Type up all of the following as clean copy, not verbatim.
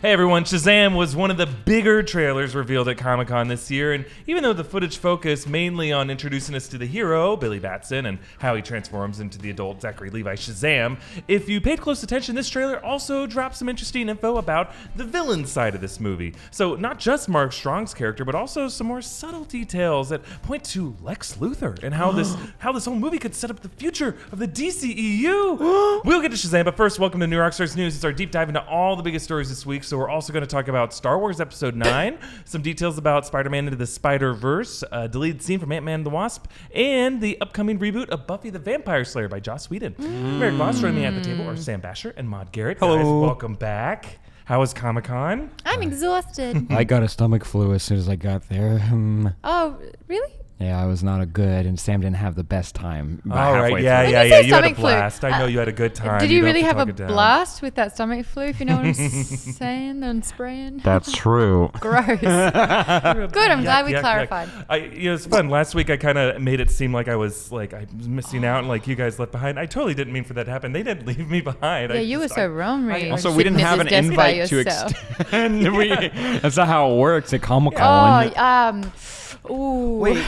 Hey everyone, Shazam was one of the bigger trailers revealed at Comic Con this year, and even though the footage focused mainly on introducing us to the hero, Billy Batson, and how he transforms into the adult Zachary Levi Shazam, if you paid close attention, this trailer also dropped some interesting info about the villain side of this movie. So not just Mark Strong's character, but also some more subtle details that point to Lex Luthor and how this whole movie could set up the future of the DCEU. We'll get to Shazam, but first, welcome to New Rockstars News. It's our deep dive into all the biggest stories this week. So we're also going to talk about Star Wars Episode 9, some details about Spider-Man Into the Spider-Verse, a deleted scene from Ant-Man and the Wasp, and the upcoming reboot of Buffy the Vampire Slayer by Joss Whedon. Erik Voss, joining me at the table are Sam Bashor and Maude Garrett. Hello. Guys, welcome back. How was Comic-Con? I'm exhausted. I got a stomach flu as soon as I got there. Oh, really? Yeah, I was not a good, and Sam didn't have the best time. All right, yeah. When You you say had a stomach flu, blast. I know you had a good time. Did you don't really to have talk a it down. blast with that stomach flu, if you know what I'm saying, and spraying? That's true. Gross. Good, I'm glad we clarified. It was fun. Last week I kind of made it seem like I was missing out and like you guys left behind. I totally didn't mean for that to happen. They didn't leave me behind. Yeah, you were so Romery. Also, we didn't have an invite to extend. That's not how it works at Comic Con. Ooh. Wait.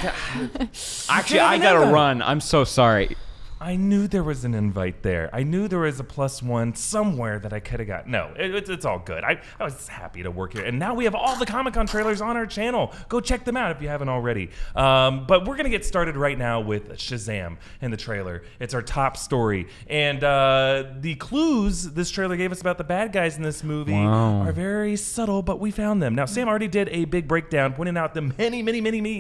Actually, I gotta run. I'm so sorry. I knew there was an invite there. I knew there was a +1 somewhere that I could have got. No, it's all good. I was happy to work here. And now we have all the Comic-Con trailers on our channel. Go check them out if you haven't already. But we're going to get started right now with Shazam and the trailer. It's our top story. And the clues this trailer gave us about the bad guys in this movie are very subtle, but we found them. Now, Sam already did a big breakdown pointing out the many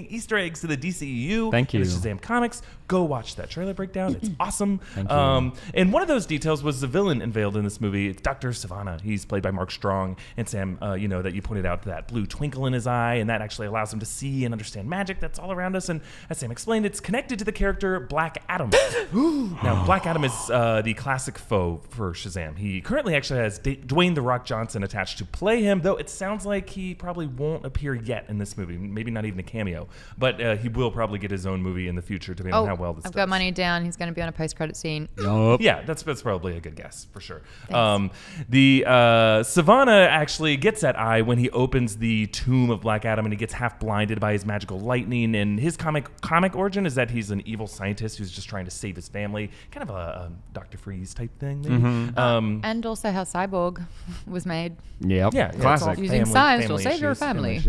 Easter eggs to the DCEU. Thank you. And the Shazam comics. Go watch that trailer breakdown. It's awesome. Thank you. And one of those details was the villain unveiled in this movie. It's Dr. Sivana. He's played by Mark Strong. And Sam, that you pointed out that blue twinkle in his eye, and that actually allows him to see and understand magic that's all around us. And as Sam explained, it's connected to the character Black Adam. Now, Black Adam is the classic foe for Shazam. He currently actually has Dwayne "The Rock" Johnson attached to play him, though it sounds like he probably won't appear yet in this movie. Maybe not even a cameo. But he will probably get his own movie in the future, depending on how well this does. I've got money down. He's going to be on a post-credit scene. Yup. Yeah, that's probably a good guess for sure. The Sivana actually gets that eye when he opens the tomb of Black Adam, and he gets half blinded by his magical lightning. And his comic origin is that he's an evil scientist who's just trying to save his family, kind of a Dr. Freeze type thing. Maybe. And also how Cyborg was made. Yep. Yeah, Classic. Using science will save your family.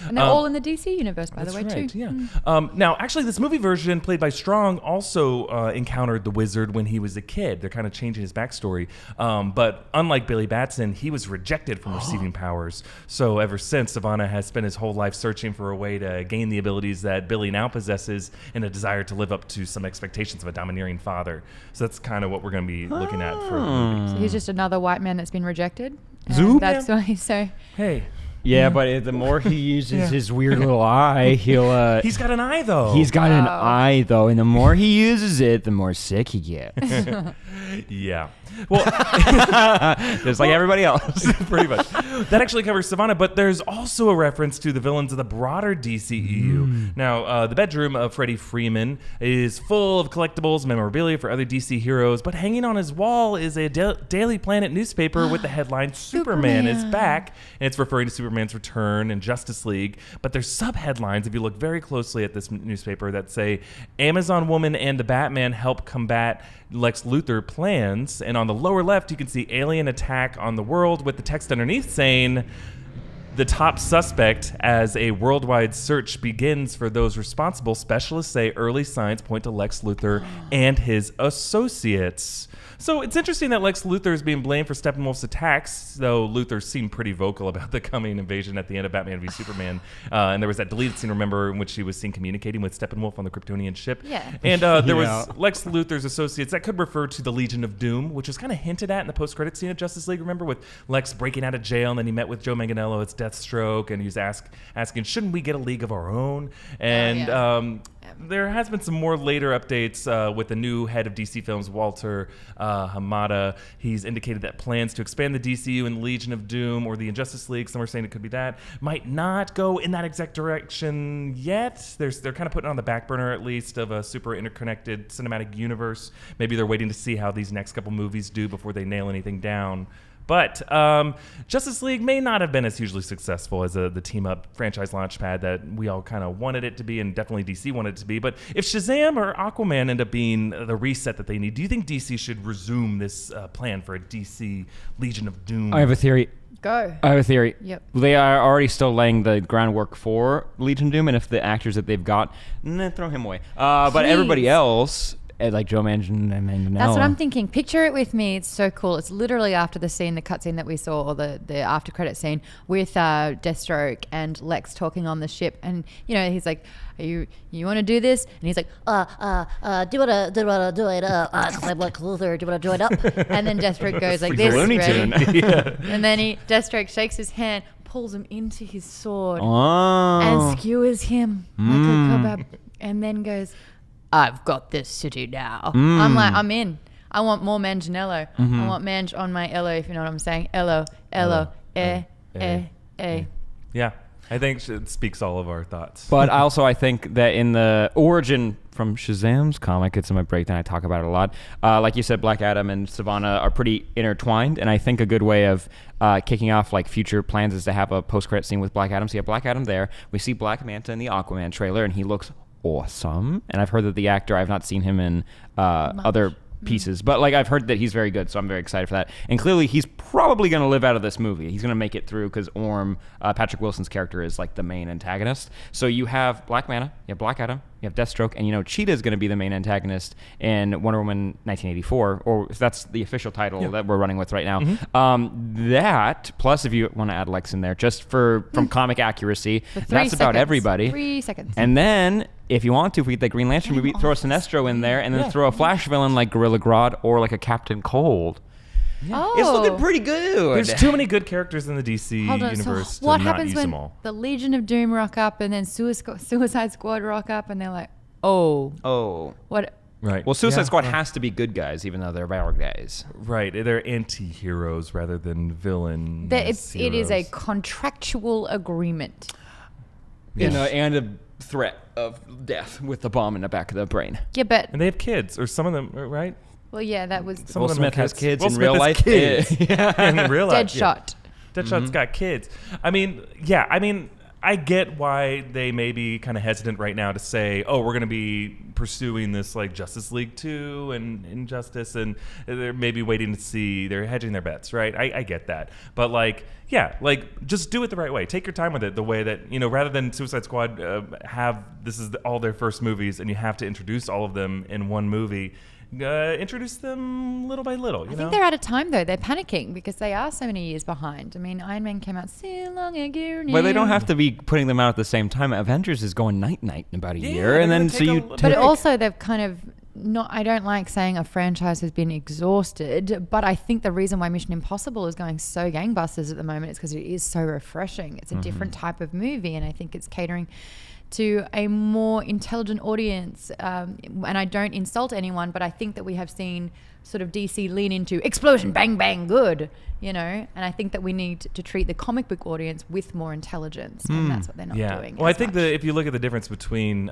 And they're all in the DC universe, by the way, right, too. Yeah. Now, actually, this movie version, played by Strong, also encountered the Wizard when he was a kid. They're kind of changing his backstory. But unlike Billy Batson, he was rejected from receiving powers. So ever since, Sivana has spent his whole life searching for a way to gain the abilities that Billy now possesses and a desire to live up to some expectations of a domineering father. So that's kind of what we're going to be looking at for the movie. So he's just another white man that's been rejected. Zoop. That's why he's so... Hey. Yeah, but the more he uses his weird little eye, he'll... He's got an eye, though. He's got an eye, though, and the more he uses it, the more sick he gets. Yeah. Well, just like everybody else. Pretty much. That actually covers Sivana, but there's also a reference to the villains of the broader DCEU. Now, the bedroom of Freddie Freeman is full of collectibles, memorabilia for other DC heroes, but hanging on his wall is a Daily Planet newspaper with the headline, Superman is back, and it's referring to Superman's return in Justice League. But there's sub-headlines, if you look very closely at this newspaper, that say, Amazon Woman and the Batman help combat Lex Luthor plans, and on the lower left you can see alien attack on the world with the text underneath saying the top suspect as a worldwide search begins for those responsible. Specialists say early signs point to Lex Luthor and his associates. So it's interesting that Lex Luthor is being blamed for Steppenwolf's attacks, though Luthor seemed pretty vocal about the coming invasion at the end of Batman v Superman. And there was that deleted scene, remember, in which he was seen communicating with Steppenwolf on the Kryptonian ship. Yeah. And there was Lex Luthor's associates. That could refer to the Legion of Doom, which was kind of hinted at in the post-credit scene of Justice League, remember, with Lex breaking out of jail, and then he met with Joe Manganiello as Deathstroke, and he was asking, shouldn't we get a league of our own? And there has been some more later updates with the new head of DC Films, Walter Hamada. He's indicated that plans to expand the DCU and the Legion of Doom or the Injustice League, some are saying it could be that, might not go in that exact direction yet. They're kind of putting it on the back burner, at least, of a super interconnected cinematic universe. Maybe they're waiting to see how these next couple movies do before they nail anything down. But Justice League may not have been as hugely successful as the team-up franchise launchpad that we all kind of wanted it to be, and definitely DC wanted it to be. But if Shazam or Aquaman end up being the reset that they need, do you think DC should resume this plan for a DC Legion of Doom? I have a theory. Go. I have a theory. Yep. They are already still laying the groundwork for Legion of Doom, and if the actors that they've got, throw him away. But everybody else, like Joe Manganiello. That's what I'm thinking. Picture it with me. It's so cool. It's literally after the scene, the cutscene that we saw, or the after credit scene with Deathstroke and Lex talking on the ship, and he's like, you want to do this? And he's like, do you want to do it? I'm Lex Luthor. Do you want to join up? And then Deathstroke goes like this, Looney ready? Yeah. And then Deathstroke shakes his hand, pulls him into his sword, Oh. and skewers him like a kebab, and then goes, I've got this city now. I'm like, I'm in. I want more Manganiello. I want Mange on my Ello, if you know what I'm saying. Ello, eh. Yeah, I think it speaks all of our thoughts. But also, I think that in the origin from Shazam's comic, it's in my breakdown, I talk about it a lot. Like you said, Black Adam and Sivana are pretty intertwined, and I think a good way of kicking off like future plans is to have a post-credit scene with Black Adam. So you have Black Adam there. We see Black Manta in the Aquaman trailer, and he looks awesome. And I've heard that the actor, I've not seen him in other pieces, but like I've heard that he's very good, so I'm very excited for that. And clearly he's probably going to live out of this movie. He's going to make it through because Orm, Patrick Wilson's character, is like the main antagonist. So you have Black Manta, you have Black Adam, you have Deathstroke, and Cheetah is going to be the main antagonist in Wonder Woman 1984, or that's the official title that we're running with right now. That, plus if you want to add Lex in there, just from comic accuracy, that's about everybody. 3 seconds. And then, if you want to, if we get that Green Lantern movie, throw a Sinestro in there, and then throw a Flash villain like Gorilla Grodd or like a Captain Cold. Oh. It's looking pretty good. There's too many good characters in the DC universe to what not happens use when them all. the Legion of Doom rock up and then Suicide Squad rock up and they're like, what? Right. Well, Suicide Squad has to be good guys, even though they're bad guys. Right. They're anti-heroes rather than villains. It is a contractual agreement. And a threat of death with the bomb in the back of the brain. Yeah, but... And they have kids, or some of them, right? Well, yeah, that was... Some Will of them Smith has kids Will in Smith real has life. Kids. In real life. Deadshot. Deadshot's got kids. I mean, I get why they may be kind of hesitant right now to say, we're going to be pursuing this like Justice League 2 and Injustice, and they're maybe waiting to see, they're hedging their bets, right? I get that. But just do it the right way. Take your time with it the way that, rather than Suicide Squad this is all their first movies and you have to introduce all of them in one movie. Introduce them little by little. I think they're out of time, though. They're panicking because they are so many years behind. I mean, Iron Man came out so long ago now. Well, they don't have to be putting them out at the same time. Avengers is going night-night in about a year. And then But also, they've kind of not... I don't like saying a franchise has been exhausted, but I think the reason why Mission Impossible is going so gangbusters at the moment is because it is so refreshing. It's a different type of movie, and I think it's catering to a more intelligent audience. And I don't insult anyone, but I think that we have seen sort of DC lean into explosion, bang, bang, good, and I think that we need to treat the comic book audience with more intelligence, and that's what they're not doing. Well, I think that if you look at the difference between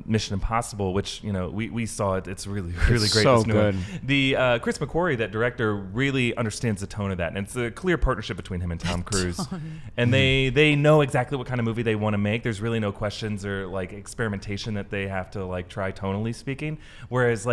Mission Impossible, which, we saw it, it's really, really great. So this new good. one. The Chris McQuarrie, that director, really understands the tone of that, and it's a clear partnership between him and Tom Cruise. And they know exactly what kind of movie they want to make. There's really no questions or like experimentation that they have to like try tonally speaking. Whereas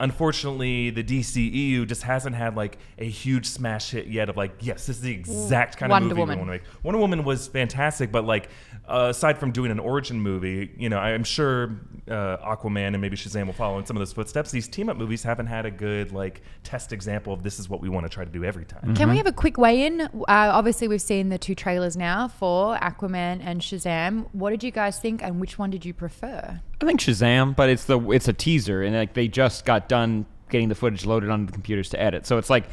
unfortunately, the DCEU just hasn't had like a huge smash hit yet of like, yes, this is the exact kind of movie we want to make. Wonder Woman was fantastic, but like aside from doing an origin movie, I'm sure Aquaman and maybe Shazam will follow in some of those footsteps. These team up movies haven't had a good like test example of this is what we want to try to do every time. Can we have a quick weigh-in? Obviously, we've seen the 2 trailers now for Aquaman and Shazam. What did you guys think, and which one did you prefer? I think Shazam, but it's a teaser, and like they just got done getting the footage loaded onto the computers to edit. So it's like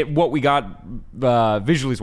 what we got visuals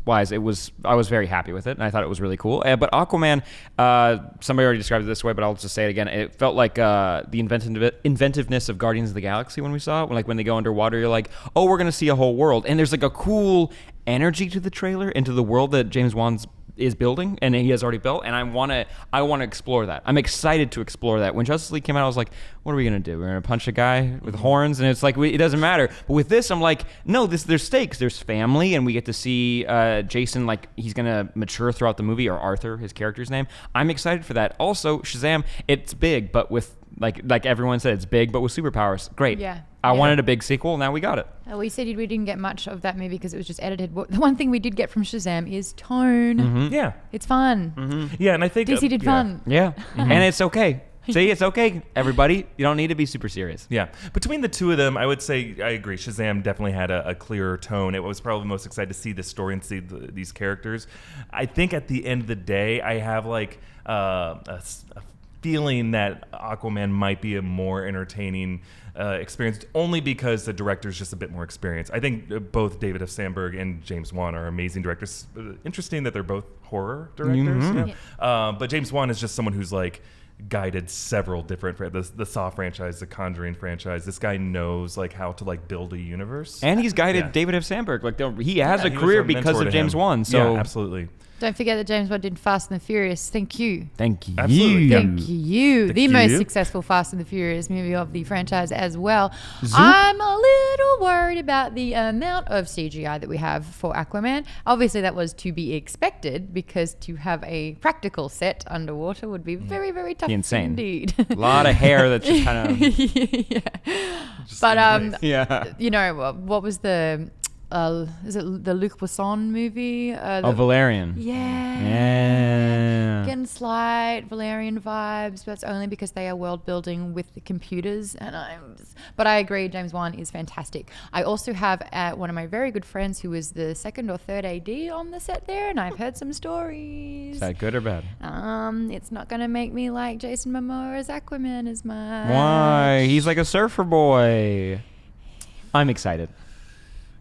wise, I was very happy with it, and I thought it was really cool. But Aquaman, somebody already described it this way, but I'll just say it again. It felt like the inventiveness of Guardians of the Galaxy when we saw it. When they go underwater, you're like, we're gonna see a whole world, and there's like a cool energy to the trailer, into the world that James Wan's is building and he has already built, and I want to explore that. I'm excited to explore that. When Justice League came out, I was like, what are we gonna do? We're gonna punch a guy with horns, and it's like it doesn't matter. But with this, I'm like, no, there's stakes. There's family, and we get to see Jason, like he's gonna mature throughout the movie, or Arthur, his character's name. I'm excited for that. Also, Shazam, it's big, but with like everyone said, it's big, but with superpowers. Great. Yeah. I wanted a big sequel. Now we got it. We said we didn't get much of that movie because it was just edited. The one thing we did get from Shazam is tone. Yeah. It's fun. Yeah, and I think DC did fun. Yeah. And it's okay. See, it's okay, everybody. You don't need to be super serious. Yeah. Between the two of them, I would say I agree. Shazam definitely had a clearer tone. It was probably most excited to see this story and see these characters. I think at the end of the day, I have like a feeling that Aquaman might be a more entertaining experience, only because the director's just a bit more experienced. I think both David F. Sandberg and James Wan are amazing directors. Interesting that they're both horror directors. But James Wan is just someone who's like guided several different the Saw franchise, the Conjuring franchise. This guy knows like how to like build a universe. And he's guided David F. Sandberg. Like he has a career because of James Wan. So yeah, absolutely. Don't forget that James Wan did Fast and the Furious. Thank you. Thank you. Absolutely. Thank you. Thank The you. most successful Fast and the Furious movie of the franchise as well. I'm a little worried about the amount of CGI that we have for Aquaman. Obviously, that was to be expected because to have a practical set underwater would be very, very tough Insane. indeed. A lot of hair that's just kind of But you know, what was the is it the Luc Besson movie? Valerian. Yeah. Getting slight Valerian vibes, but that's only because they are world building with the computers. But I agree, James Wan is fantastic. I also have one of my very good friends who was the second or third AD on the set there, and I've heard some stories. Is that good or bad? It's not gonna make me like Jason Momoa as Aquaman as much. Why? He's like a surfer boy. I'm excited.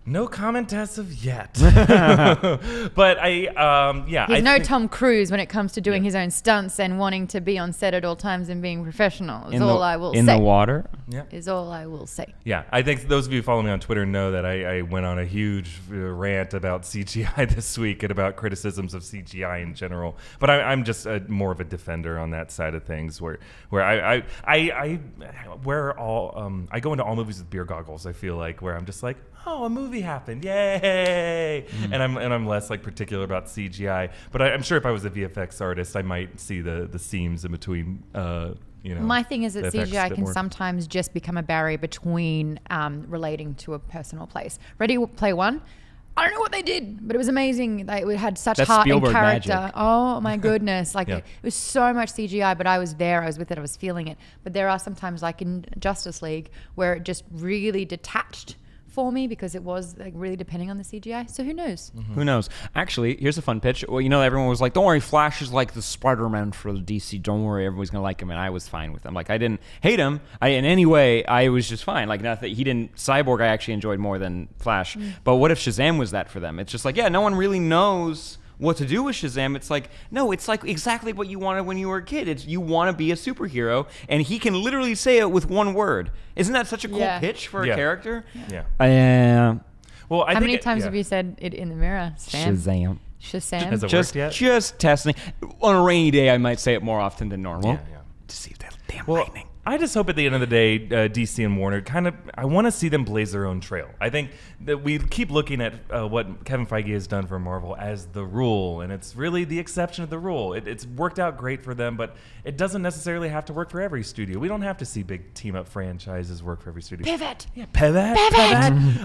No comment as of yet. But He's no Tom Cruise when it comes to doing his own stunts and wanting to be on set at all times and being professional. Is all I will say. In the water? Yeah. Is all I will say. Yeah, I think those of you who follow me on Twitter know that I went on a huge rant about CGI this week and about criticisms of CGI in general. But I'm just more of a defender on that side of things, where I go into all movies with beer goggles. I feel like where I'm just like, oh, a movie happened, yay! And I'm less like particular about CGI. But I'm sure if I was a VFX artist, I might see the seams in between. My thing is that CGI can more. sometimes just become a barrier between relating to a personal place. Ready Player One? I don't know what they did, but it was amazing. It had such That's heart Spielberg and character. magic. Oh my goodness. Yeah. It was so much CGI, but I was there, I was with it, I was feeling it. But there are sometimes like in Justice League where it just really detached for me because it was like really depending on the CGI. So who knows? Who knows? Actually, here's a fun pitch. Well, everyone was like, don't worry, Flash is like the Spider-Man for the DC. Don't worry, everybody's going to like him. And I was fine with him. Like, I didn't hate him. In any way, I was just fine. Like, nothing. He didn't. Cyborg, I actually enjoyed more than Flash. But what if Shazam was that for them? It's just like, no one really knows what to do with Shazam. It's like, no, it's like exactly what you wanted when you were a kid. It's you want to be a superhero, and he can literally say it with one word. Isn't that such a cool pitch for a character? Yeah. Well, How many times have you said it in the mirror? Shazam. Shazam. Worked yet? Just testing. On a rainy day, I might say it more often than normal. Yeah. To see if that damn Well, lightning. I just hope at the end of the day, DC and Warner I want to see them blaze their own trail. I think that we keep looking at what Kevin Feige has done for Marvel as the rule, and it's really the exception of the rule. It's worked out great for them, but it doesn't necessarily have to work for every studio. We don't have to see big team-up franchises work for every studio. Pivot. Yeah, pivot.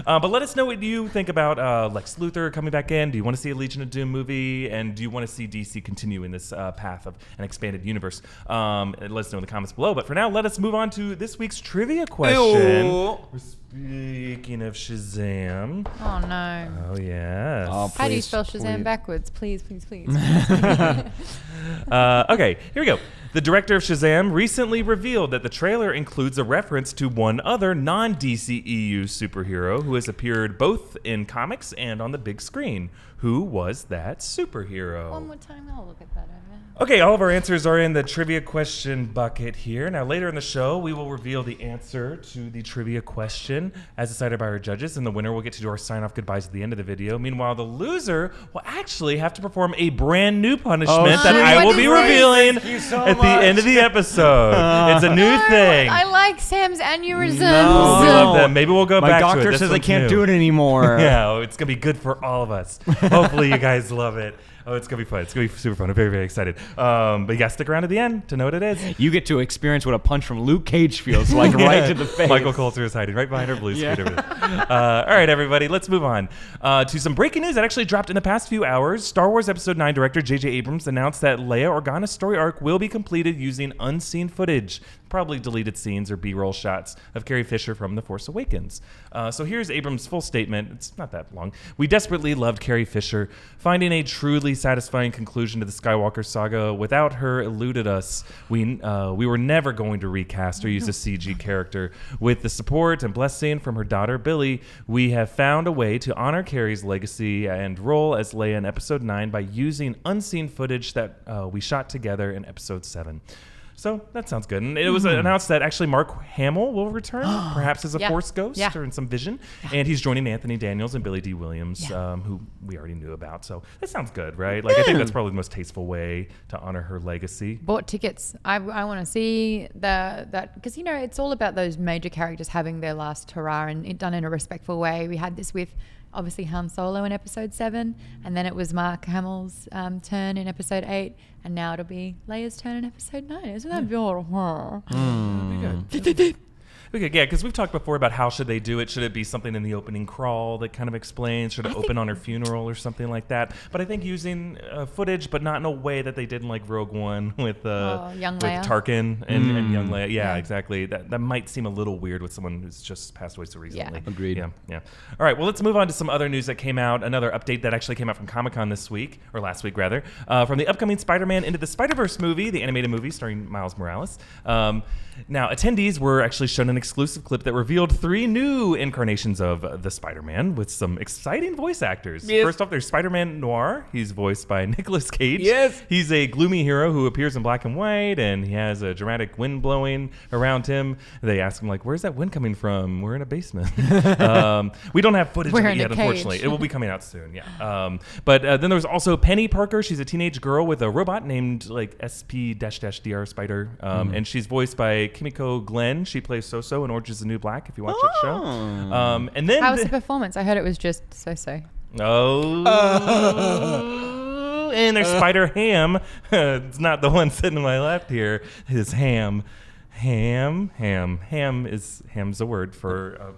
But let us know what you think about Lex Luthor coming back in. Do you want to see a Legion of Doom movie? And do you want to see DC continue in this path of an expanded universe? Let us know in the comments below. But for now, let us move on to this week's trivia question. Ew. We're speaking of Shazam. Oh no. Oh, yes. Oh, How do you please, spell Shazam please. backwards? Please. Okay, here we go. The director of Shazam recently revealed that the trailer includes a reference to one other non-DCEU superhero who has appeared both in comics and on the big screen. Who was that superhero? One more time, I'll look at that over. Okay, all of our answers are in the trivia question bucket here. Now, later in the show, we will reveal the answer to the trivia question as decided by our judges, and the winner will get to do our sign-off goodbyes at the end of the video. Meanwhile, the loser will actually have to perform a brand new punishment that I will be revealing at the end of the episode. It's a new thing. I like Sam's aneurysms. Oh, we love them. Maybe we'll go back to it. My doctor says I can't do it anymore. Yeah, it's going to be good for all of us. Hopefully you guys love it. Oh, it's going to be fun. It's going to be super fun. I'm very, very excited. But you got to stick around to the end to know what it is. You get to experience what a punch from Luke Cage feels like right to the face. Michael Coulter is hiding right behind our blue screen over there. All right, everybody, let's move on to some breaking news that actually dropped in the past few hours. Star Wars Episode 9 director J.J. Abrams announced that Leia Organa's story arc will be completed using unseen footage, probably deleted scenes or B-roll shots of Carrie Fisher from The Force Awakens. So here's Abrams' full statement. It's not that long. We desperately loved Carrie Fisher. Finding a truly satisfying conclusion to the Skywalker saga without her eluded us. We were never going to recast or use a CG character. With the support and blessing from her daughter Billy, we have found a way to honor Carrie's legacy and role as Leia in Episode 9 by using unseen footage that we shot together in Episode 7. So that sounds good. And it was announced that actually Mark Hamill will return, perhaps as a Force ghost or in some vision. And he's joining Anthony Daniels and Billy D. Williams, who we already knew about. So that sounds good, right? Like I think that's probably the most tasteful way to honor her legacy. Bought tickets. I want to see that because, it's all about those major characters having their last hurrah and it done in a respectful way. We had this with obviously Han Solo in Episode 7, and then it was Mark Hamill's turn in Episode 8, and now it'll be Leia's turn in Episode 9. Isn't that beautiful? Okay, yeah, because we've talked before about how should they do it. Should it be something in the opening crawl that kind of explains? Should it open on her funeral or something like that? But I think using footage, but not in a way that they did in like Rogue One with young Leia. Tarkin and young Leia. Yeah, exactly. That might seem a little weird with someone who's just passed away so recently. Yeah. Agreed. Yeah. All right, well, let's move on to some other news that came out. Another update that actually came out from Comic Con this week, or last week rather, from the upcoming Spider-Man Into the Spider-Verse movie, the animated movie starring Miles Morales. Now, attendees were actually shown an exclusive clip that revealed 3 new incarnations of the Spider-Man with some exciting voice actors. Yes. First off, there's Spider-Man Noir. He's voiced by Nicolas Cage. Yes. He's a gloomy hero who appears in black and white, and he has a dramatic wind blowing around him. They ask him, like, where's that wind coming from? We're in a basement. We don't have footage of it yet, unfortunately. It will be coming out soon, yeah. But then there was also Penny Parker. She's a teenage girl with a robot named, like, SP-DR Spider, and she's voiced by Kimiko Glenn. She plays So-So in Orange is the New Black, if you watch that show. And then How was the performance? I heard it was just so-so. Oh. And there's Spider Ham. It's not the one sitting to my left here. It's Ham. Ham is Ham's a word for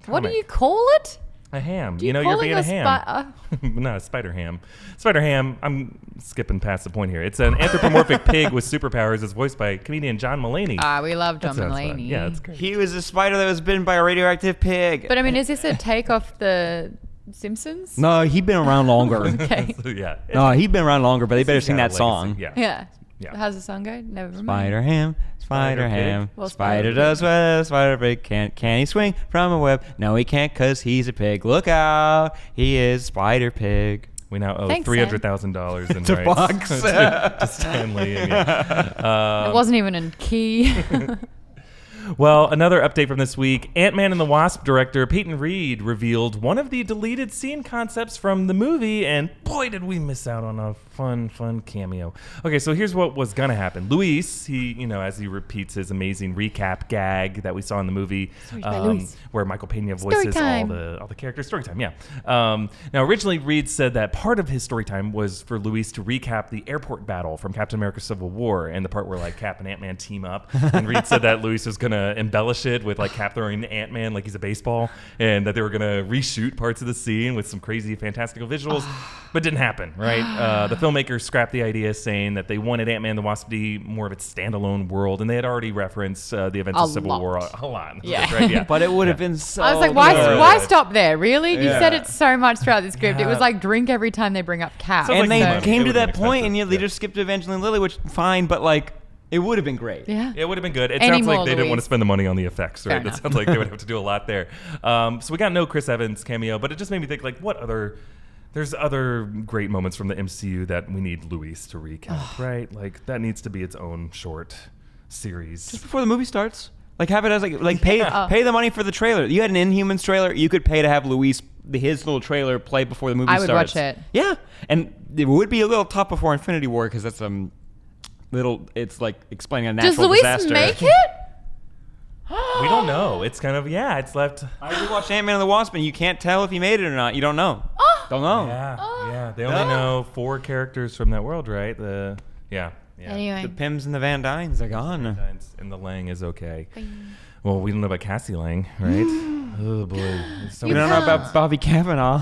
What do you call it? a ham. Do you know, call you're being it a ham. Not a spider ham. Spider ham, I'm skipping past the point here. It's an anthropomorphic pig with superpowers. It's voiced by comedian John Mulaney. We love John Mulaney. Yeah, that's great. He was a spider that was bitten by a radioactive pig. But I mean, is this a take off the Simpsons? No, he'd been around longer. Okay. So, yeah. No, he'd been around longer, but they better sing that song. Yeah. Yeah. Yeah. How's the song go? Never mind. Spider ham, spider ham. Well, Spider does what spider pig can't. Can he swing from a web? No, he can't because he's a pig. Look out, he is Spider Pig. We now owe Thanks, $300,000 in To rights Fox. to Stan Lee. Yeah. It wasn't even in key. Well, another update from this week. Ant-Man and the Wasp director Peyton Reed revealed one of the deleted scene concepts from the movie, and boy, did we miss out on a fun cameo. Okay, so here's what was going to happen. Luis, he, as he repeats his amazing recap gag that we saw in the movie, where Michael Pena voices all the characters. Storytime, yeah. Now, originally, Reed said that part of his storytime was for Luis to recap the airport battle from Captain America Civil War, and the part where, like, Cap and Ant-Man team up. And Reed said that Luis was going to embellish it with, like, Cap throwing Ant-Man like he's a baseball, and that they were going to reshoot parts of the scene with some crazy, fantastical visuals, but didn't happen, right? The filmmakers scrapped the idea, saying that they wanted Ant-Man and the Wasp to be more of its standalone world, and they had already referenced the events of Civil War a lot. Yeah. Right? Yeah. But it would have been so I was like, why stop there? Really? You said it so much throughout the script. Yeah. It was like drink every time they bring up Cap. Sounds And like they money. came It to was that point, expensive. and they just skipped Evangeline Lilly, which fine, but like It would have been great. Yeah. It would have been good. It Any sounds like more, they didn't want to Louise. spend the money on the effects, right? Fair It enough. sounds like they would have to do a lot there. So we got no Chris Evans cameo, but it just made me think, like, what other... There's other great moments from the MCU that we need Luis to recap, right? Like, that needs to be its own short series. Just before the movie starts. Like, have it as, like pay the money for the trailer. You had an Inhumans trailer. You could pay to have Luis, his little trailer, play before the movie I would starts. watch it. Yeah. And it would be a little tough before Infinity War because that's it's like explaining a natural Does Luis disaster. make it? We don't know. It's kind of, it's left... I rewatched Ant-Man and the Wasp, and you can't tell if he made it or not. You don't know. Don't know. Yeah. They only know 4 characters from that world, right? Yeah. Anyway. The Pims and the Van Dynes are gone. And the Lang is okay. Well, we don't know about Cassie Lang, right? Oh, boy. There's so We many- don't know about Bobby Cavanaugh,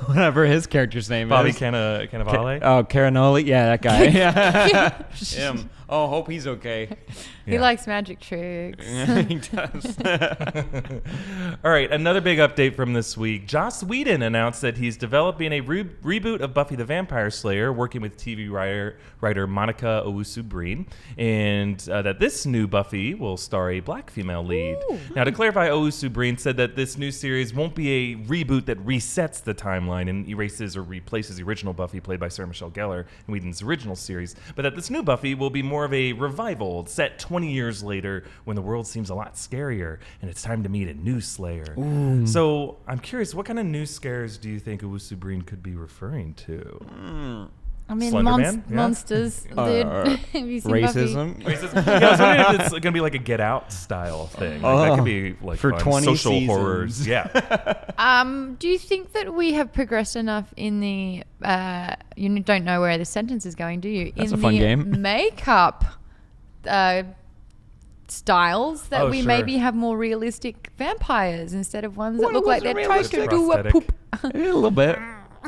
whatever his character's name Bobby is. Cannavale? Oh, Carinoli? Yeah, that guy. Him. Oh, hope he's okay. He likes magic tricks. He does. All right, another big update from this week. Joss Whedon announced that he's developing a reboot of Buffy the Vampire Slayer, working with TV writer Monica Owusu-Breen, and that this new Buffy will star a black female lead. Now, to clarify, Owusu-Breen said that this new series won't be a reboot that resets the timeline and erases or replaces the original Buffy played by Sarah Michelle Gellar in Whedon's original series, but that this new Buffy will be more of a revival set 20 years later when the world seems a lot scarier and it's time to meet a new Slayer. So I'm curious, what kind of new scares do you think Owusu-Breen could be referring to? I mean, Slender Man? Yeah. monsters, dude. Have you seen Racism. Yeah, I was wondering if it's going to be like a Get Out style thing. Like, that could be like For fun. 20 social seasons. horrors. Yeah. Buffy? Do you think that we have progressed enough in the? You don't know where the sentence is going, do you? That's in a fun the game. Makeup styles that Oh, we sure. maybe have more realistic vampires instead of ones that look like they're trying to realistic. do a Prosthetic. poop. A little bit.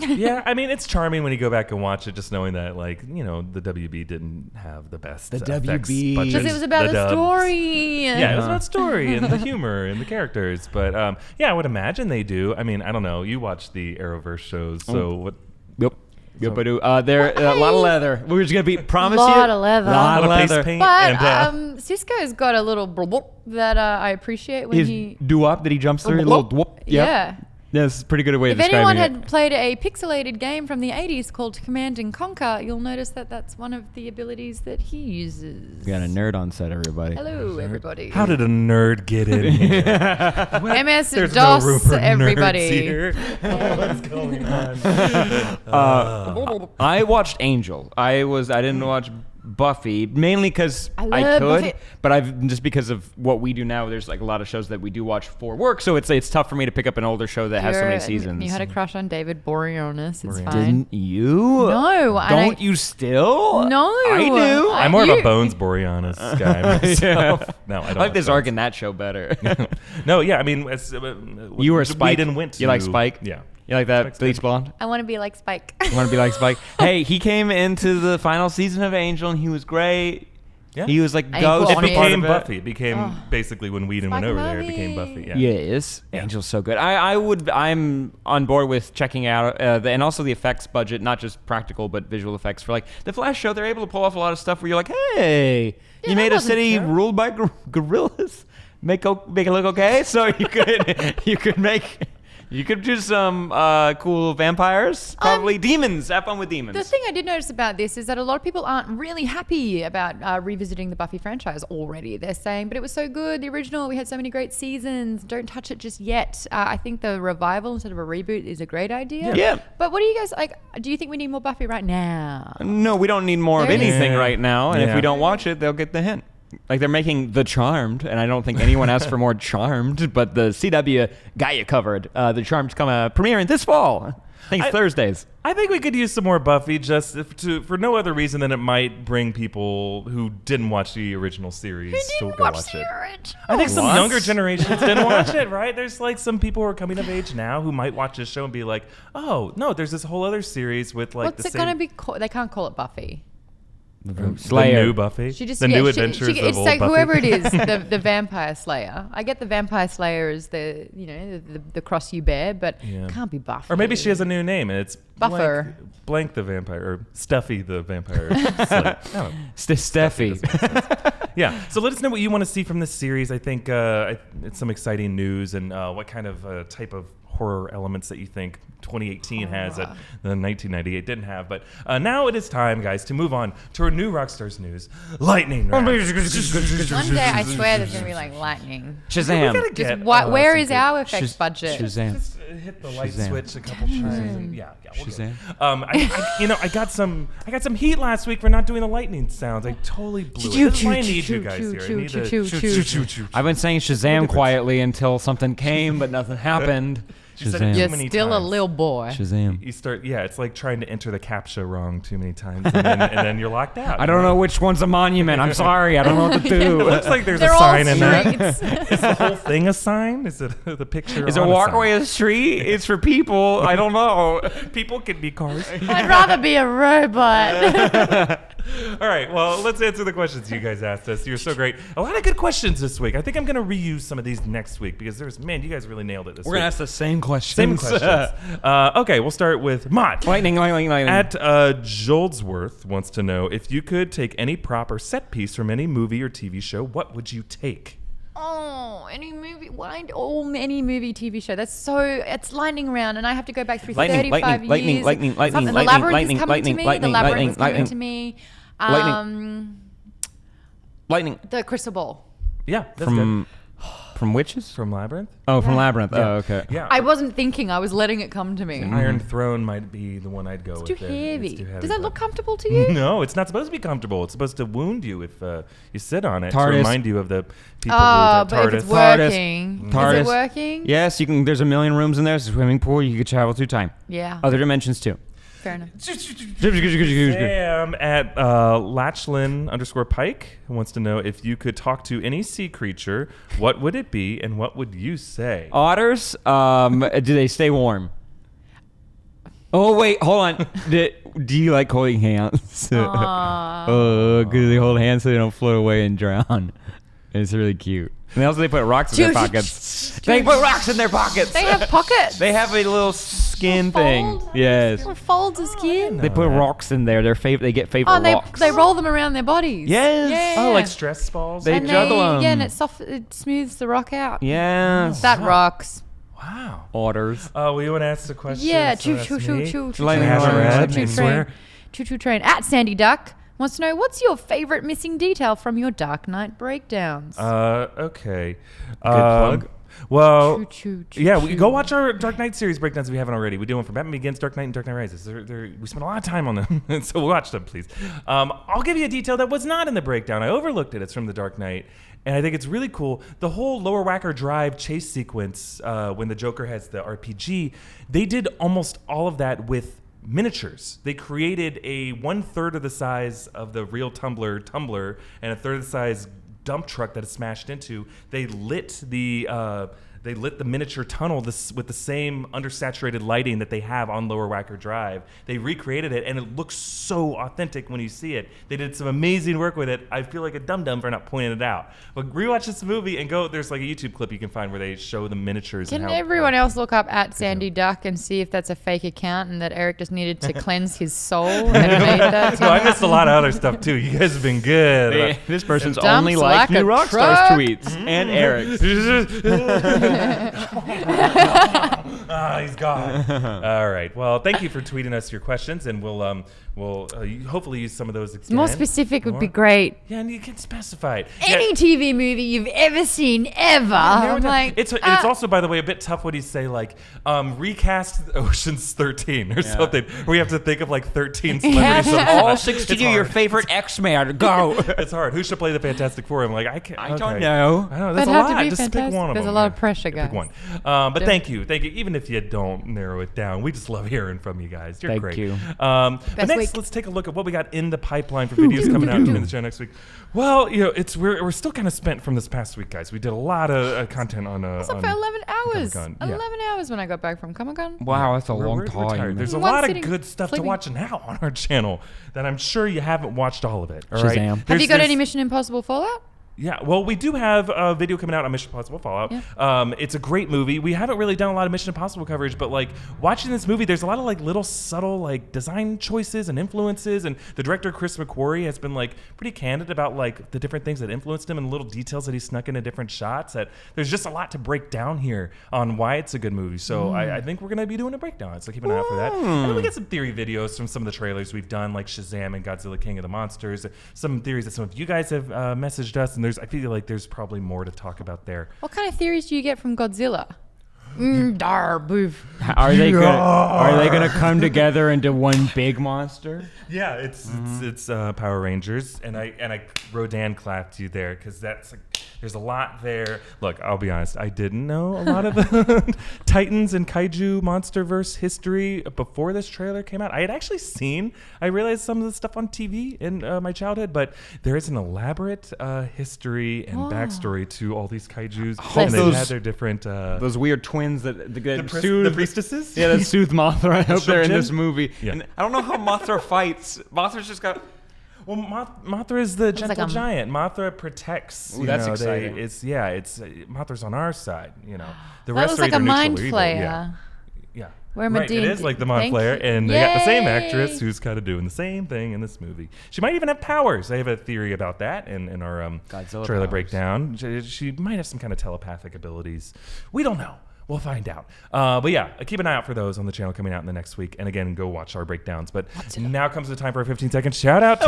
Yeah, I mean, it's charming when you go back and watch it, just knowing that, like, you know, the WB didn't have the best effects WB. budgets. Because it was about the dubs. story. Yeah, it was about story and the humor and the characters. But yeah, I would imagine they do. I mean, I don't know. You watch the Arrowverse shows, so what? Yep. Yep, I do. There a lot of leather. We're just gonna be promise you. Lot of leather. Lot of Face leather. paint But and, Cisco's got a little blub that I appreciate when His he. doo-wop that he jumps through. A little dwop. Yep. Yeah. That's a pretty good way If of anyone describing had played a pixelated game from the 80s called Command and Conquer, you'll notice that that's one of the abilities that he uses. We got a nerd on set, everybody. Hello, everybody. How did a nerd get in here? MS There's DOS, no room for everybody. nerds here. What's going on? I watched Angel. I didn't watch Buffy mainly because I I love could, Buffy. but I've just because of what we do now. There's like a lot of shows that we do watch for work, so it's tough for me to pick up an older show that has so many seasons. You had a crush on David Boreanaz. It's fine. Didn't you? No, and Don't you still? No. I do. I'm more of a You- Bones Boreanaz guy myself. No, I don't. I like this watch arc in that show better. No, yeah, I mean, it's, You were Spike. Whedon went to, You like Spike? Yeah. You like that Spike's bleach good. blonde? I want to be like Spike. You want to be like Spike? Hey, he came into the final season of Angel and he was great. Yeah. He was like I Ghost. equal It on it. became part of Buffy. It became basically when Whedon went Spike over there. It Buffy. became Buffy. Yeah. Yes, Angel's so good. I'm on board with checking out and also the effects budget, not just practical but visual effects for like the Flash show. They're able to pull off a lot of stuff where you're like, hey, Yeah, you that made a wasn't city terrible. ruled by gorillas. Make it look okay. So you could do some cool vampires, probably demons. Have fun with demons. The thing I did notice about this is that a lot of people aren't really happy about revisiting the Buffy franchise already. They're saying, but it was so good, the original, we had so many great seasons, don't touch it just yet. I think the revival instead of a reboot is a great idea. Yeah. But what do you guys, like, do you think we need more Buffy right now? No, we don't need more of There it is. anything right now. And if Yeah. we don't watch it, they'll get the hint. Like they're making The Charmed, and I don't think anyone asked for more Charmed, but the CW got you covered. The Charmed come premiering this fall. I think it's Thursdays. I think we could use some more Buffy just for no other reason than it might bring people who didn't watch the original series to go watch it. I think some What? younger generations didn't watch it, right? There's like some people who are coming of age now who might watch this show and be like, oh, no, there's this whole other series with like What's the it same... going to be called? They can't call it Buffy. Slayer. The new Buffy. She just the new adventures of it's old like Buffy. whoever it is, the Vampire Slayer. I get the Vampire Slayer as the cross you bear, but Yeah. it can't be Buffy. Or maybe she has a new name and it's Buffer. Blank the vampire, or Stuffy the vampire. Slayer. I don't know. Steffi. Yeah. So let us know what you want to see from this series. I think it's some exciting news and what kind of type of horror elements that you think 2018 has that the 1998 didn't have. But now it is time, guys, to move on to our new Rockstars news, Lightning Round. One day, I swear, there's gonna be like lightning. Shazam. Where is our effects budget? Shazam. Just hit the light Shazam. switch a couple times. And yeah, we'll Shazam. I got some heat last week for not doing the lightning sounds. I totally blew it. This is why I need you guys here. I need to. I've been saying Shazam quietly until something came, but nothing happened. You said it Shazam. too You're many still a times. little boy. Shazam. You start, it's like trying to enter the CAPTCHA wrong too many times, and then you're locked out. I don't know which one's a monument. I'm sorry. I don't know what to It do. looks like there's They're a all sign in that. streets. Is the whole thing a sign? Is it the picture? Is on a sign? walkway a street? It's for people. I don't know. People can be cars. I'd rather be a robot. All right, well, let's answer the questions you guys asked us. You're so great. A lot of good questions this week. I think I'm going to reuse some of these next week because you guys really nailed it this We're week. gonna ask the same questions. Same questions. Okay, we'll start with Maude. Lightning. At Joldsworth wants to know, if you could take any prop or set piece from any movie or TV show, what would you take? Oh, any movie? Why? Any movie, TV show? It's lightning round, and I have to go back through Lightning, 35 lightning, lightning, years. lightning, lightning, The lightning, Labyrinth lightning, is coming lightning, to me. lightning, The Labyrinth lightning, is coming lightning. to me. Lightning. The crystal ball. Yeah, that's good. From witches? From Labyrinth? Oh, from Labyrinth. Yeah. Oh, okay. Yeah. I wasn't thinking. I was letting it come to me. Iron Throne might be the one I'd go It's with. too there. heavy. It's too heavy. Does that but- look comfortable to you? No, it's not supposed to be comfortable. It's supposed to wound you if you sit on it to TARDIS. remind you of the people Oh, who but if it's TARDIS. working. Is TARDIS. it working? Yes, you can. There's a million rooms in there. It's a swimming pool. You could travel through time. Yeah. Other dimensions too. Fair enough. Sam at Latchlin_Pike wants to know, if you could talk to any sea creature, what would it be and what would you say? Otters. Do they stay warm? Oh wait, hold on. Do you like holding hands? Oh, because they hold hands so they don't float away and drown. It's really cute. And also they put rocks in their pockets. They put rocks in their pockets. They have pockets. They have a little skin thing. Fold? Yes. Little folds of skin. They put rocks in there. They get favorite Oh, and rocks. they roll them around their bodies. Yes. Yeah. Oh, like stress balls? They And juggle 'em. Yeah, and it smooths the rock out. Yes. That rocks. Wow. Otters. Oh, well, you want to ask the question? Yeah, so that's me? Lightning round. Choo train. At Sandy Duck wants to know, what's your favorite missing detail from your Dark Knight breakdowns? Okay. Good plug. Well, Choo. we go watch our Dark Knight series breakdowns if you haven't already. We do one for Batman Begins, Dark Knight, and Dark Knight Rises. We spend a lot of time on them, so watch them, please. I'll give you a detail that was not in the breakdown. I overlooked it. It's from the Dark Knight, and I think it's really cool. The whole Lower Wacker Drive chase sequence, when the Joker has the RPG, they did almost all of that with miniatures. They created a 1/3 of the size of the real tumbler and a third of the size dump truck that is smashed into. They lit the miniature tunnel with the same undersaturated lighting that they have on Lower Wacker Drive. They recreated it, and it looks so authentic when you see it. They did some amazing work with it. I feel like a dum-dum for not pointing it out. But rewatch this movie and go. There's like a YouTube clip you can find where they show the miniatures. Can and how, everyone else look up at Sandy Duck and see if that's a fake account and that Erik just needed to cleanse his soul and made that? No, I missed a lot of other stuff too. You guys have been good. This person's Dumps only liked like new a Rockstars truck. tweets and Eric's. He's gone. All right. Well, thank you for tweeting us your questions, and we'll hopefully use some of those again. More specific would be great. Yeah, and you can specify it. Any TV movie you've ever seen, ever. Yeah, I'm like, it's also, by the way, a bit tough when you say like recast Ocean's 13 or something, where you have to think of like 13 celebrities. All 16 of your favorite X-Men. Go. It's hard. Who should play the Fantastic Four? I'm like, I don't know. I know. That's That'd a have to lot. be Just fantastic. pick one of There's them. a lot of pressure, Pick guys. one. But thank you. Even if you don't narrow it down. We just love hearing from you guys. You're Thank great. you. But next, week. let's take a look at what we got in the pipeline for videos coming out during the show next week. Well, we're still kind of spent from this past week, guys. We did a lot of content on. For 11 hours. Comic-Con. Yeah. 11 hours when I got back from Comic Con. Wow, that's a long We're time. tired. There's a One lot sitting, of good stuff flipping. to watch now on our channel that I'm sure you haven't watched all of it. All right? Shazam. Have you got any Mission Impossible Fallout? Yeah, well, we do have a video coming out on Mission Impossible Fallout. Yeah. It's a great movie. We haven't really done a lot of Mission Impossible coverage, but like watching this movie, there's a lot of like little subtle like design choices and influences. And the director Chris McQuarrie has been like pretty candid about like the different things that influenced him and little details that he snuck into different shots. That there's just a lot to break down here on why it's a good movie. So I think we're gonna be doing a breakdown. So keep an eye out for that. And then we get some theory videos from some of the trailers we've done, like Shazam and Godzilla King of the Monsters. Some theories that some of you guys have messaged us, and I feel like there's probably more to talk about there. What kind of theories do you get from Godzilla? Dar, boof. Are they gonna come together into one big monster? Yeah, it's Power Rangers, and I Rodan clapped you there because that's like, there's a lot there. Look, I'll be honest, I didn't know a lot of the Titans and Kaiju MonsterVerse history before this trailer came out. I had actually I realized some of the stuff on TV in my childhood, but there is an elaborate history and backstory to all these Kaijus, and they had their different Those weird twins that the soothe priestesses. Yeah, that soothe Mothra. I hope they're in Shojin? this movie. Yeah. And I don't know how Mothra fights. Mothra's just got. Well, Mothra is the gentle like a- giant. Mothra protects. Ooh, that's exciting. Mothra's on our side. The That rest was are like a either neutral mind or evil. flayer. Yeah. Where Right, it is like the Mind Thank Flayer, you. and they got the same Yay. actress who's kind of doing the same thing in this movie. She might even have powers. I have a theory about that in our Godzilla trailer powers. breakdown. She might have some kind of telepathic abilities. We don't know. We'll find out. But yeah, keep an eye out for those on the channel coming out in the next week. And again, go watch our breakdowns. But now comes the time for a 15-second shout out.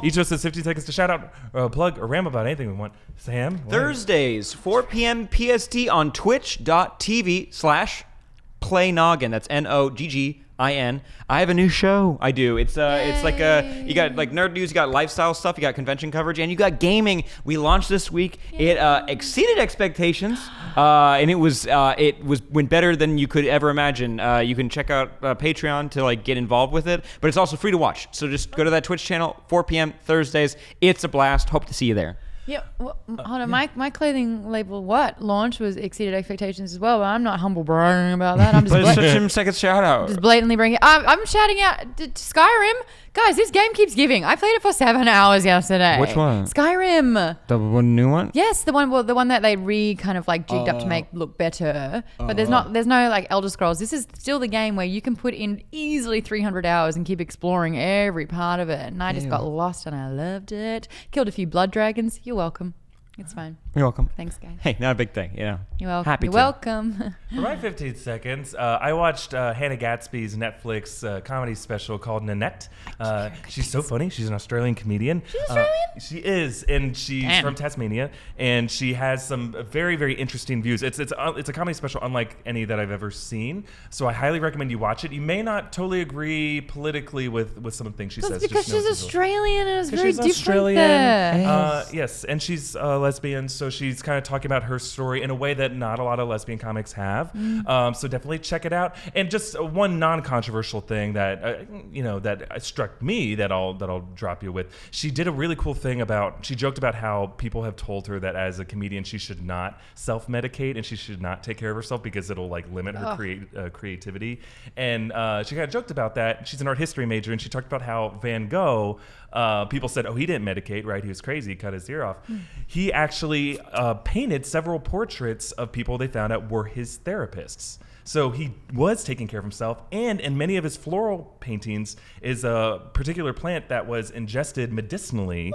Each of us has 15 seconds to shout out, plug, or ramble about anything we want. Sam? what? Thursdays, 4 p.m. PST on twitch.tv/PlayNoggin. That's NOGGIN. I have a new show. I do. It's like you got like nerd news, you got lifestyle stuff, you got convention coverage, and you got gaming. We launched this week. It exceeded expectations, and it went better than you could ever imagine. You can check out Patreon to like get involved with it, but it's also free to watch. So just go to that Twitch channel, 4 p.m. Thursdays. It's a blast. Hope to see you there. Yeah, well, hold on. My clothing label launch was exceeded expectations as well. But I'm not humble bragging about that. I'm just But it's such a second shout out. just blatantly bringing. I'm shouting out to Skyrim, guys. This game keeps giving. I played it for 7 hours yesterday. Which one? Skyrim. The one new one? Yes, the one that they kind of like jigged up to make look better. But there's no like Elder Scrolls. This is still the game where you can put in easily 300 hours and keep exploring every part of it. And I just got lost and I loved it. Killed a few blood dragons. You're welcome. It's fine. You're welcome. Thanks, guys. Hey, not a big thing, You're welcome. Happy You're to. welcome. For my 15 seconds, I watched Hannah Gadsby's Netflix comedy special called Nanette. She's so funny. She's an Australian comedian. She's Australian? She is, and she's from Tasmania, and she has some very, very interesting views. It's a comedy special unlike any that I've ever seen, so I highly recommend you watch it. You may not totally agree politically with some of the things she says. That's because just know she's it's Australian and it's very she's different Australian. there. Yes, and she's lesbian, so she's kind of talking about her story in a way that not a lot of lesbian comics have. So definitely check it out. And just one non-controversial thing that that struck me that I'll drop you with. She did a really cool thing she joked about how people have told her that as a comedian she should not self-medicate and she should not take care of herself because it'll like limit her creativity. And she kind of joked about that. She's an art history major, and she talked about how Van Gogh. People said, "Oh, he didn't medicate, right? He was crazy. He cut his ear off." He actually painted several portraits of people they found out were his therapists. So he was taking care of himself, and in many of his floral paintings is a particular plant that was ingested medicinally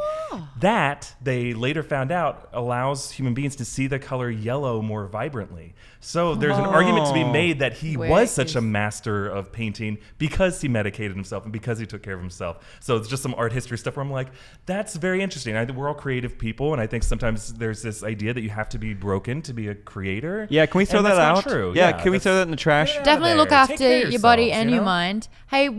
that they later found out allows human beings to see the color yellow more vibrantly. So there's an argument to be made that he was such a master of painting because he medicated himself and because he took care of himself. So it's just some art history stuff where I'm like, that's very interesting. I think we're all creative people, and I think sometimes there's this idea that you have to be broken to be a creator. Yeah, can we throw And that that's out? not true. Yeah, can we throw that in the trash? Yeah. Definitely look there. Take after care of your body yourselves, and you your know? mind. Hey,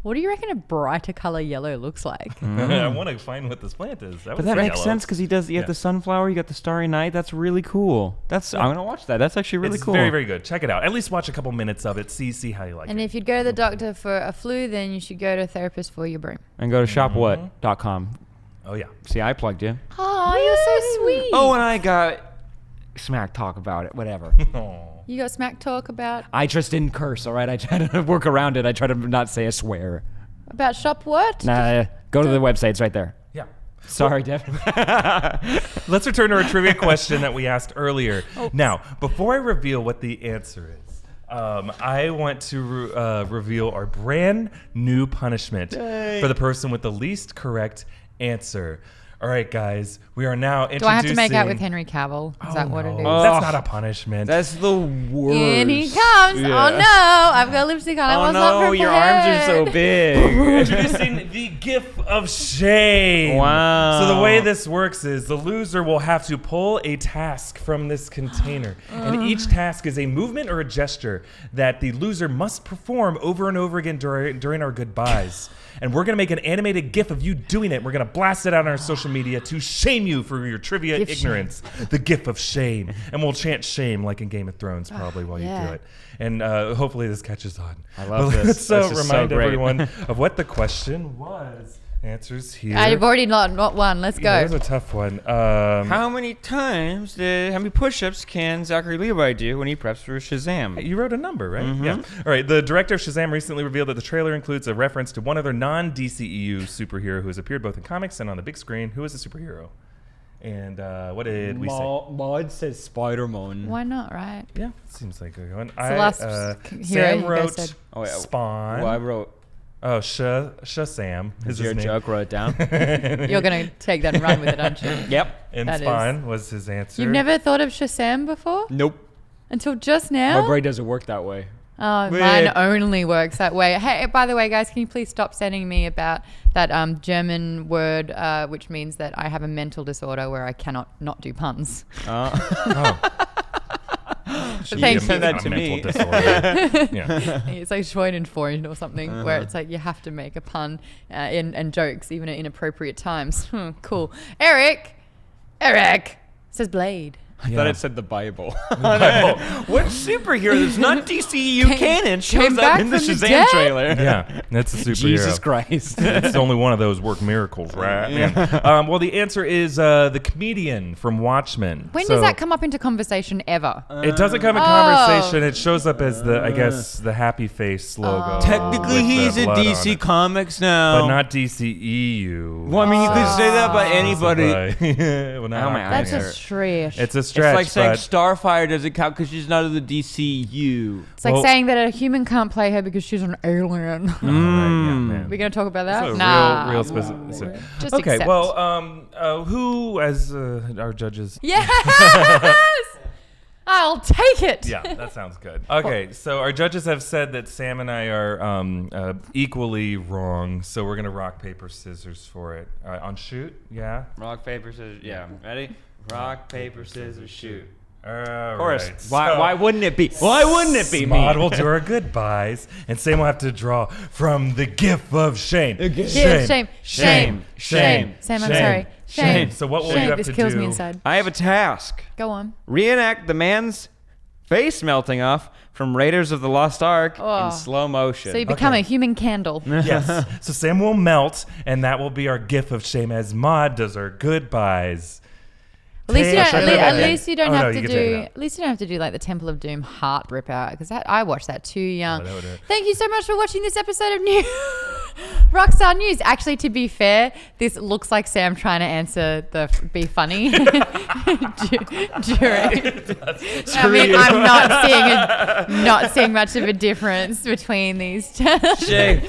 What do you reckon a brighter color yellow looks like? I want to find what this plant is. But that makes sense because you have the sunflower, you got the starry night. That's really cool. I'm gonna watch that. That's actually really cool. Very, very good. Check it out. At least watch a couple minutes of it. See how you like And it. if you'd go to the doctor for a flu, then you should go to a therapist for your broom. And go to shopwhat.com. Oh yeah. See, I plugged in. Oh, you're so sweet. Oh, and I got smack talk about it. Whatever. You got smack talk about I just didn't curse. All right, I try to work around it. I try to not say a swear. shop what? Nah, go to the website. It's right there. Yeah. Sorry, Devin. Let's return to our trivia question that we asked earlier. Now, before I reveal what the answer is, I want to reveal our brand new punishment for the person with the least correct answer. All right, guys, we are now introducing... Do I have to make out with Henry Cavill? Is that what it is? That's not a punishment. That's the worst. In he comes. Yeah. Oh no, I've got lipstick on. I was not prepared. Your arms are so big. Introducing the gift of shame. Wow. So the way this works is the loser will have to pull a task from this container. And each task is a movement or a gesture that the loser must perform over and over again during our goodbyes. And we're going to make an animated GIF of you doing it. We're going to blast it out on our social media to shame you for your trivia ignorance. The GIF of shame. And we'll chant shame like in Game of Thrones probably while you do it. And hopefully this catches on. I love this. Let's This is remind so great. everyone of what the question was. Answers here. I've already not one. Let's go. That was a tough one. How many push-ups can Zachary Levi do when he preps for Shazam? You wrote a number, right? Yeah. All right. The director of Shazam recently revealed that the trailer includes a reference to one other non-DCEU superhero who has appeared both in comics and on the big screen. Who is the superhero? And what did we say? Maude says Spider-Man. Why not, right? Yeah, seems like a good one. It's the last hero Sam you wrote guys said. Spawn. Well, I wrote... Oh, Shazam is your his name. joke, wrote it down. You're going to take that and run with it, aren't you? Yep. And That Spawn was his answer. You've never thought of Shazam before? Nope. Until just now? My brain doesn't work that way. Oh, mine only works that way. Hey, by the way, guys, can you please stop sending me about that German word, which means that I have a mental disorder where I cannot not do puns. Thanks for that to me. Yeah. It's like Schadenfreude or something, where it's like you have to make a pun and jokes even at inappropriate times. Cool. Eric says Blade. I thought it said the Bible. What superhero that's not DCEU canon shows up in the Shazam trailer? Yeah, that's a superhero. Jesus Christ. It's only one of those work miracles, right? Yeah. Well, the answer is the comedian from Watchmen. When does that come up into conversation ever? It doesn't come in conversation. It shows up as the happy face logo. Technically, with he's the in blood on DC it. Comics now. But not DCEU. Well, I mean, you could say that about anybody. Well, not That's Aquaman. a stretch. It's a It's stretch, like saying but Starfire doesn't count because she's not in the DCU. It's like Well- saying that a human can't play her because she's an alien. Right, yeah, man. We're going to talk about that? So Nah. real specific. Just Okay, accept. well, who as our judges? Yes! I'll take it. Yeah, that sounds good. Okay, so our judges have said that Sam and I are equally wrong, so we're gonna rock paper scissors for it. On shoot, yeah. Rock, paper, scissors. Yeah. Ready? Rock, paper, scissors, shoot. Of course. Why wouldn't it be? Why wouldn't it be me? Maude will do our goodbyes, and Sam will have to draw from the gift of shame. Shame. Shame. Sam, I'm sorry. Shame. So what will Shame. you have This to kills do? me inside. I have a task. Go on. Reenact the man's face melting off from Raiders of the Lost Ark Oh. in slow motion. So you become a human candle. Yes. So Sam will melt, and that will be our gift of shame as Maude does our goodbyes. At least you don't Oh, no, have you to can take it do. out. At least you don't have to do like the Temple of Doom heart rip out because I watched that too young. that would hurt. Thank you so much for watching this episode of New Rockstar News. Actually, to be fair, this looks like Sam trying to answer the be funny during. I mean, I'm not seeing much of a difference between these. Shame.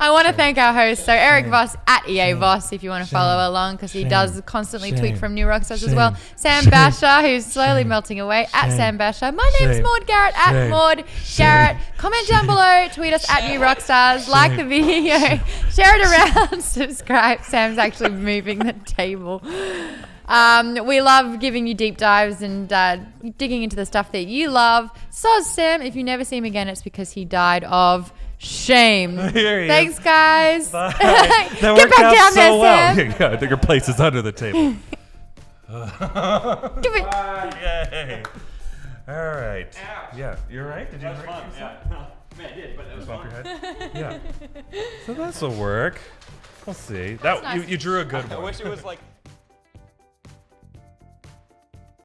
I want to thank our host, so Erik Voss at EA Voss, if you want to follow along, because he does constantly tweet from New Rockstars as well. Sam Bashor, who's slowly melting away, at Sam Bashor. My name's Maude Garrett, at Maude Garrett. Comment down below, tweet us at New Rockstars, like the video, share it around, subscribe. Sam's actually moving the table. We love giving you deep dives and digging into the stuff that you love. So Sam, if you never see him again, it's because he died of Shame. Here he Thanks, is. guys. Bye. That Get worked back out down so there, well. Sam. Yeah, I think your place is under the table. Give it. Yay. All right. Ouch. Yeah, you're right. Did you That was hurt fun. yourself? Yeah. Man, I did, but that was Bump fun. your head? Yeah. So this will work. We'll see. That nice. you drew a good I one. wish it was like